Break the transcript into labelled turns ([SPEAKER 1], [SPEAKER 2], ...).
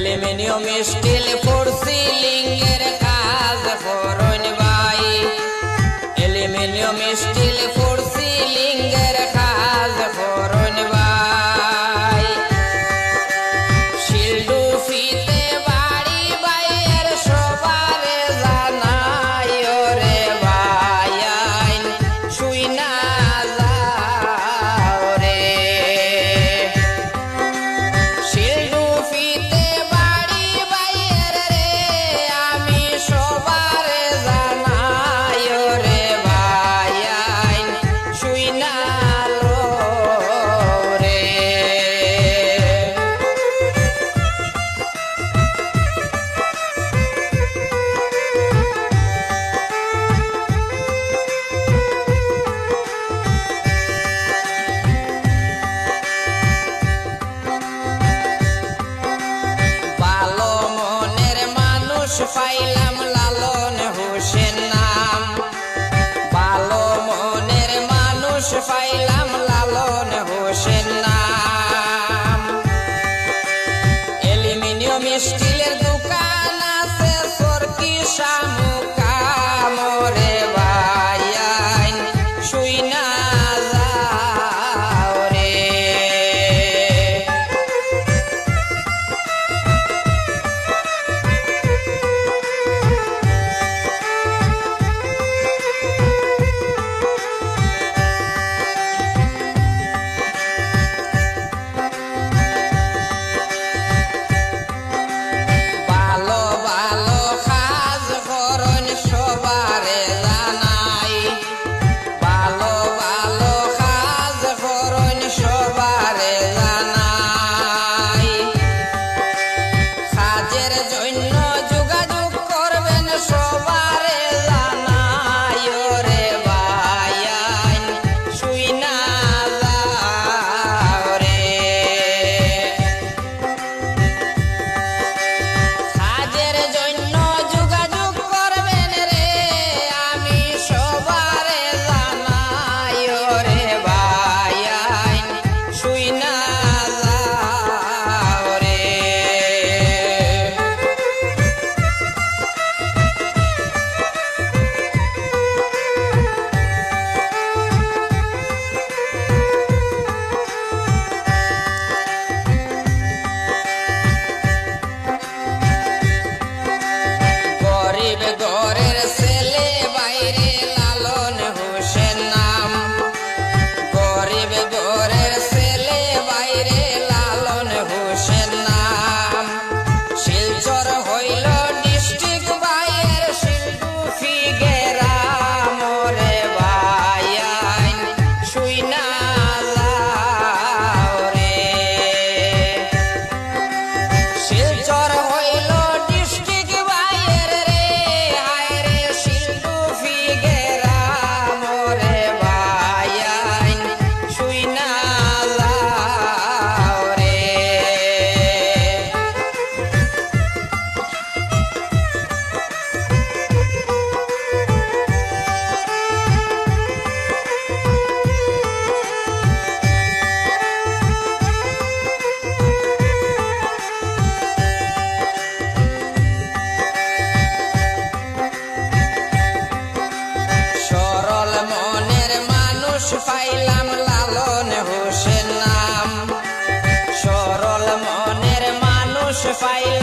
[SPEAKER 1] Aluminium still four সিলিংয়ের কাজ করুন ভাই, অ্যালুমিনিয়াম স্টিল ফোর সিলিংয়ের কাজ করুন ভাই। শিলডুফিতে বাড়ি বাইয়ের সবার জানাই রে ভাই, আইন শুই না যাও রে। শিলডুফিতে বাড়ি বাইয়ের রে আমি সবার জানাই রে ভাই, আইন শুই না রে। ভালো মনের মানুষ পাইলাম লালন হোসেন নাম, ভালো মনের মানুষ পাইলাম লালন হোসেন নাম। অ্যালুমিনিয়াম স্টিলের দোকান আছে সরকি শামুকা মোরে ভাই, আইন শুই না যাও রে। ভালো ভালো কাজ করুন সবারে জানাই, ভালো ভালো কাজ করুন সবারে জানাই। কাজের জন্য যোগাযোগ করবেন সবারে জানাই রে ভাই, আইন শুই না যাও রে। কাজের জন্য যোগাযোগ করবেন রে আমি সবারে জানাই রে ভাই, আইন শুই না যাও রে। গরিব ঘরের ছেলে বাইরে লালন হোসেন নাম, গরিব ঘরের ছেলে বাইরে লালন হোসেন নাম। শিলচর হইল ডিস্ট্রিক্ট বাইয়ের শিলডুফি গেরাম রে ভাই, আইন শুই না যাও রে। শিলচর হইল ডিস্ট্রিক্ট বাইয়ের রে, হায় রে শিলডুফি গেরাম রে ভাই, আইন শুই না যাও রে। সরল মনের মানুষ পাইলাম লালন হোসেন নাম, সরল মনের মানুষ পাইলাম